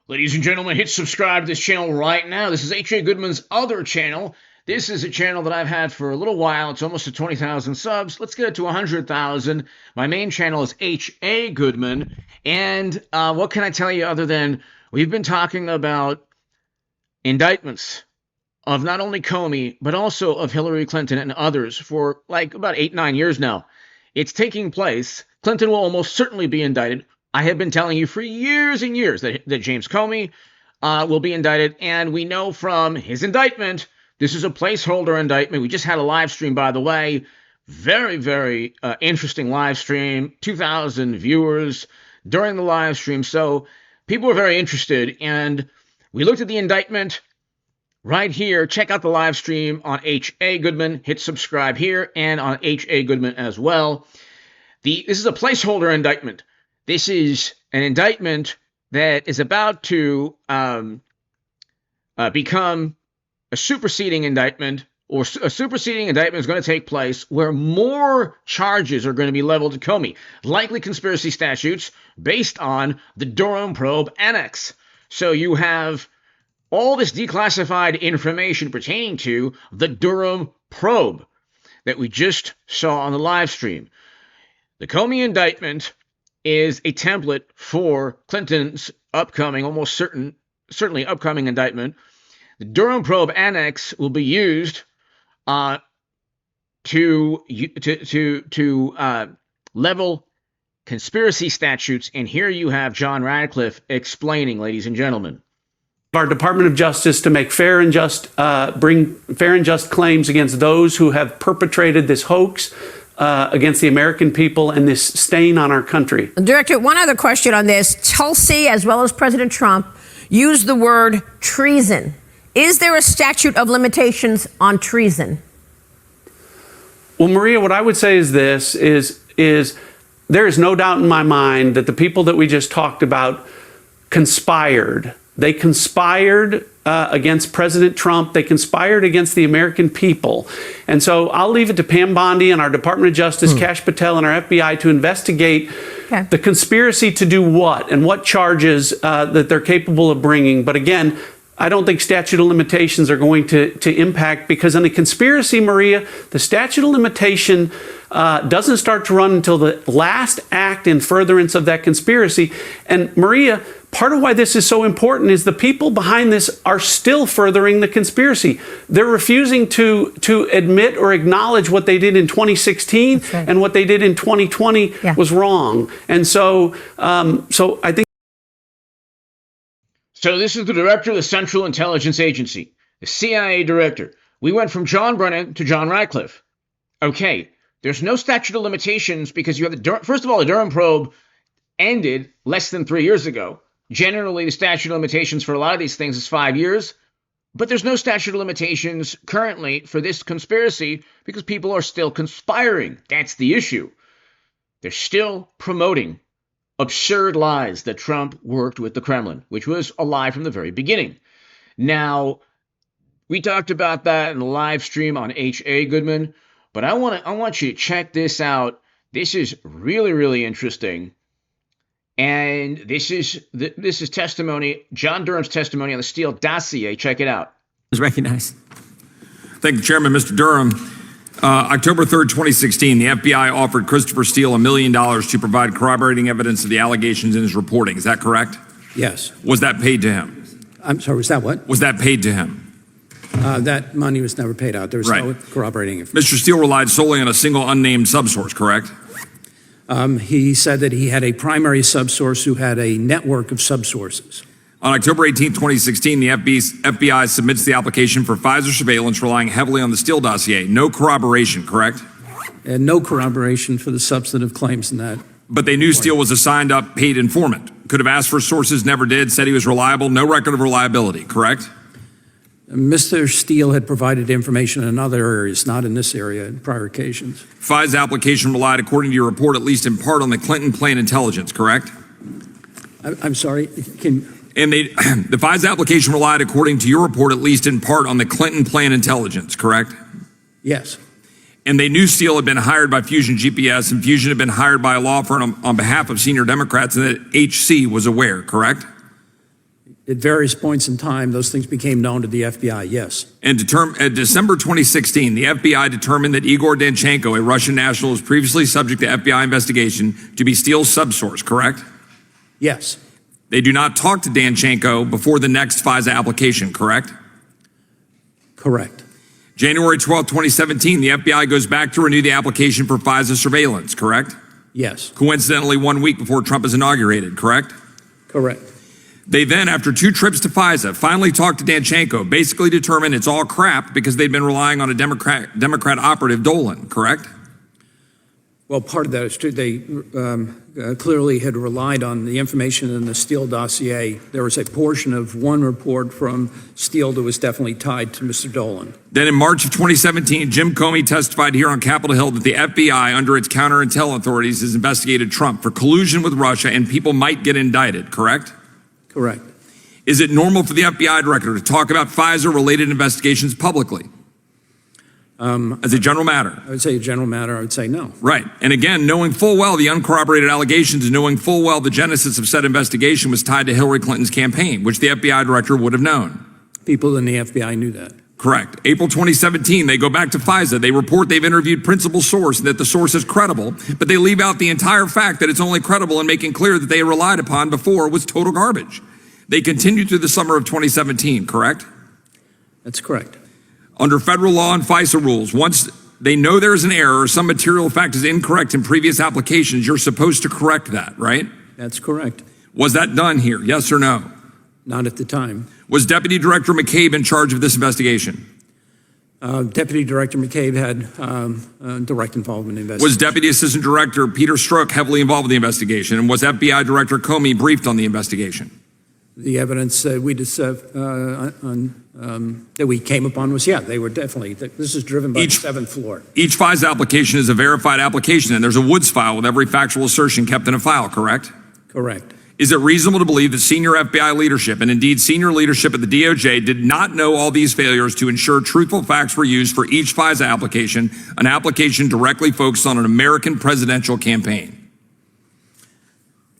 Ladies and gentlemen, hit subscribe to this channel right now. This is H.A. Goodman's other channel. This is a channel that I've had for a little while. It's almost to 20,000 subs. Let's get it to 100,000. My main channel is H.A. Goodman. And what can I tell you other than we've been talking about indictments of not only Comey, but also of Hillary Clinton and others for like about 8-9 years now. It's taking place. Clinton will almost certainly be indicted. I have been telling you for years and years that James Comey will be indicted, and we know from his indictment, this is a placeholder indictment. We just had a live stream, by the way. Very, very interesting live stream. 2,000 viewers during the live stream. So people were very interested, and we looked at the indictment right here. Check out the live stream on H.A. Goodman. Hit subscribe here and on H.A. Goodman as well. This is a placeholder indictment. This is an indictment that is about to become a superseding indictment, or a superseding indictment is going to take place where more charges are going to be leveled to Comey, likely conspiracy statutes based on the Durham probe annex. So you have all this declassified information pertaining to the Durham probe that we just saw on the live stream. The Comey indictment is a template for Clinton's upcoming, certainly upcoming indictment. The Durham probe annex will be used to level conspiracy statutes, and here you have John Ratcliffe explaining, ladies and gentlemen. Our Department of Justice to make bring fair and just claims against those who have perpetrated this hoax against the American people and this stain on our country. Director, one other question on this. Tulsi, as well as President Trump, used the word treason. Is there a statute of limitations on treason? Well, Maria, what I would say is this, is there is no doubt in my mind that the people that we just talked about conspired. They conspired against President Trump. They conspired against the American people. And so I'll leave it to Pam Bondi and our Department of Justice, Kash Patel and our FBI to investigate the conspiracy to do what and what charges that they're capable of bringing. But again, I don't think statute of limitations are going to impact, because in a conspiracy, Maria, the statute of limitation doesn't start to run until the last act in furtherance of that conspiracy. And Maria, part of why this is so important is the people behind this are still furthering the conspiracy. They're refusing to admit or acknowledge what they did in 2016 and what they did in 2020 was wrong. And so, I think. So this is the director of the Central Intelligence Agency, the CIA director. We went from John Brennan to John Ratcliffe. Okay, there's no statute of limitations because you have first of all, the Durham probe ended less than 3 years ago. Generally, the statute of limitations for a lot of these things is 5 years, but there's no statute of limitations currently for this conspiracy because people are still conspiring. That's the issue. They're still promoting absurd lies that Trump worked with the Kremlin, which was a lie from the very beginning. Now, we talked about that in the live stream on H.A. Goodman, but I want you to check this out. This is really, really interesting. And this is testimony, John Durham's testimony on the Steele dossier. Check it out. Is recognized. Thank you, Chairman. Mr. Durham. October 3rd, 2016, the FBI offered Christopher Steele $1 million to provide corroborating evidence of the allegations in his reporting. Is that correct? Yes. Was that paid to him? I'm sorry, was that what? Was that paid to him? That money was never paid out. There was no corroborating information. Mr. Steele relied solely on a single unnamed subsource, correct? He said that he had a primary subsource who had a network of subsources. On October 18, 2016, the FBI submits the application for Pfizer surveillance relying heavily on the Steele dossier. No corroboration, correct? And no corroboration for the substantive claims in that. But they knew Steele was a signed up paid informant. Could have asked for sources, never did, said he was reliable, no record of reliability, correct? Mr. Steele had provided information in other areas, not in this area, in prior occasions. Pfizer's application relied, according to your report, at least in part on the Clinton plan intelligence, correct? I'm sorry, And the Pfizer application relied, according to your report, at least in part on the Clinton plan intelligence, correct? Yes. And they knew Steele had been hired by Fusion GPS, and Fusion had been hired by a law firm on behalf of senior Democrats, and that HC was aware, correct? At various points in time, those things became known to the FBI, yes. And December 2016, the FBI determined that Igor Danchenko, a Russian national, was previously subject to FBI investigation to be Steele's subsource, correct? Yes. They do not talk to Danchenko before the next FISA application, correct? Correct. January 12, 2017, the FBI goes back to renew the application for FISA surveillance, correct? Yes. Coincidentally, 1 week before Trump is inaugurated, correct? Correct. They then, after 2 trips to FISA, finally talked to Danchenko, basically determined it's all crap because they'd been relying on a Democrat operative, Dolan, correct? Well, part of that is true. They clearly had relied on the information in the Steele dossier. There was a portion of one report from Steele that was definitely tied to Mr. Dolan. Then in March of 2017, Jim Comey testified here on Capitol Hill that the FBI, under its counterintel authorities, has investigated Trump for collusion with Russia and people might get indicted, correct? Correct. Is it normal for the FBI director to talk about FISA-related investigations publicly? As a general matter? I would say a general matter, I would say no. Right. And again, knowing full well the uncorroborated allegations and knowing full well the genesis of said investigation was tied to Hillary Clinton's campaign, which the FBI director would have known. People in the FBI knew that. Correct. April 2017, they go back to FISA. They report they've interviewed principal source and that the source is credible, but they leave out the entire fact that it's only credible and making clear that they relied upon before was total garbage. They continued through the summer of 2017, correct? That's correct. Under federal law and FISA rules, once they know there is an error or some material fact is incorrect in previous applications, you're supposed to correct that, right? That's correct. Was that done here? Yes or no? Not at the time. Was Deputy Director McCabe in charge of this investigation? Deputy Director McCabe had direct involvement in the investigation. Was Deputy Assistant Director Peter Strzok heavily involved with the investigation? And was FBI Director Comey briefed on the investigation? The evidence that we came upon was, yeah, they were definitely, this is driven by the 7th floor. Each FISA application is a verified application, and there's a Woods file with every factual assertion kept in a file, correct? Correct. Is it reasonable to believe that senior FBI leadership, and indeed senior leadership at the DOJ, did not know all these failures to ensure truthful facts were used for each FISA application, an application directly focused on an American presidential campaign?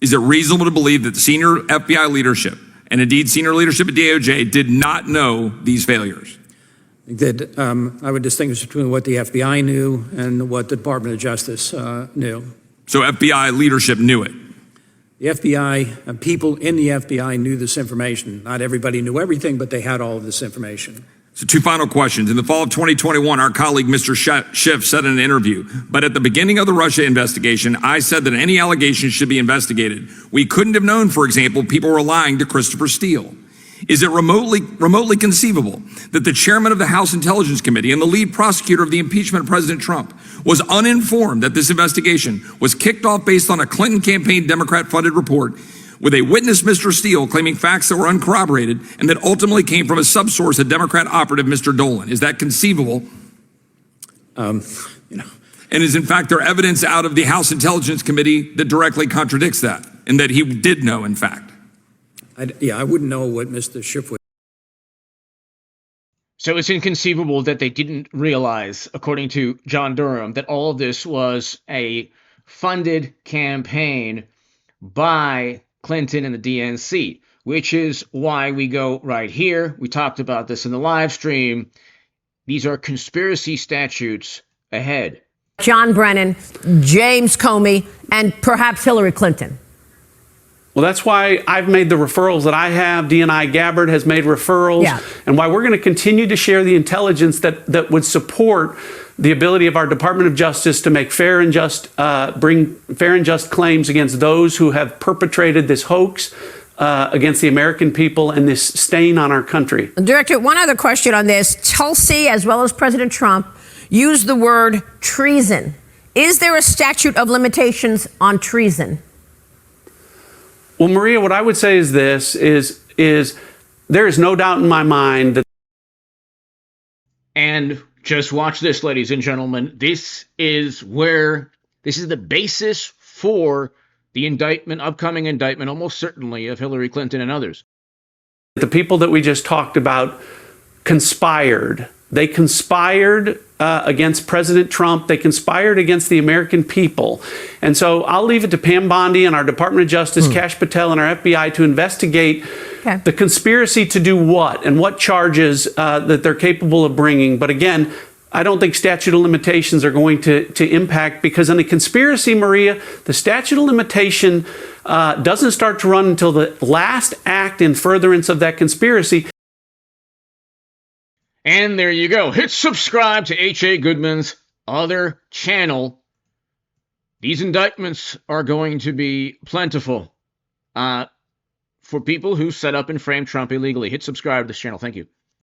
Is it reasonable to believe that the senior FBI leadership, and indeed senior leadership at DOJ, did not know these failures? That I would distinguish between what the FBI knew and what the Department of Justice knew. So FBI leadership knew it? The FBI, people in the FBI knew this information. Not everybody knew everything, but they had all of this information. So 2 final questions. In the fall of 2021, our colleague, Mr. Schiff, said in an interview, but at the beginning of the Russia investigation, I said that any allegations should be investigated. We couldn't have known, for example, people were lying to Christopher Steele. Is it remotely conceivable that the chairman of the House Intelligence Committee and the lead prosecutor of the impeachment of President Trump was uninformed that this investigation was kicked off based on a Clinton campaign Democrat-funded report with a witness, Mr. Steele, claiming facts that were uncorroborated and that ultimately came from a subsource, a Democrat operative, Mr. Dolan? Is that conceivable? And is, in fact, there evidence out of the House Intelligence Committee that directly contradicts that and that he did know, in fact? I wouldn't know what Mr. Schiff would. So it's inconceivable that they didn't realize, according to John Durham, that all of this was a funded campaign by Clinton and the DNC, which is why we go right here. We talked about this in the live stream. These are conspiracy statutes ahead. John Brennan, James Comey, and perhaps Hillary Clinton. Well, that's why I've made the referrals that I have. DNI Gabbard has made referrals. Yeah. And why we're going to continue to share the intelligence that would support the ability of our Department of Justice to make bring fair and just claims against those who have perpetrated this hoax against the American people and this stain on our country. Director, one other question on this. Tulsi, as well as President Trump, used the word treason. Is there a statute of limitations on treason? Well, Maria, what I would say is this, is there is no doubt in my mind that. And just watch this, ladies and gentlemen. This is the basis for the upcoming indictment, almost certainly, of Hillary Clinton and others. The people that we just talked about conspired. They conspired against President Trump. They conspired against the American people. And so I'll leave it to Pam Bondi and our Department of Justice, Kash Patel and our FBI to investigate Okay. The conspiracy to do what and what charges that they're capable of bringing. But again, I don't think statute of limitations are going to impact, because in a conspiracy, Maria, the statute of limitation doesn't start to run until the last act in furtherance of that conspiracy. And there you go. Hit subscribe to H.A. Goodman's other channel. These indictments are going to be plentiful for people who set up and frame Trump illegally. Hit subscribe to this channel. Thank you.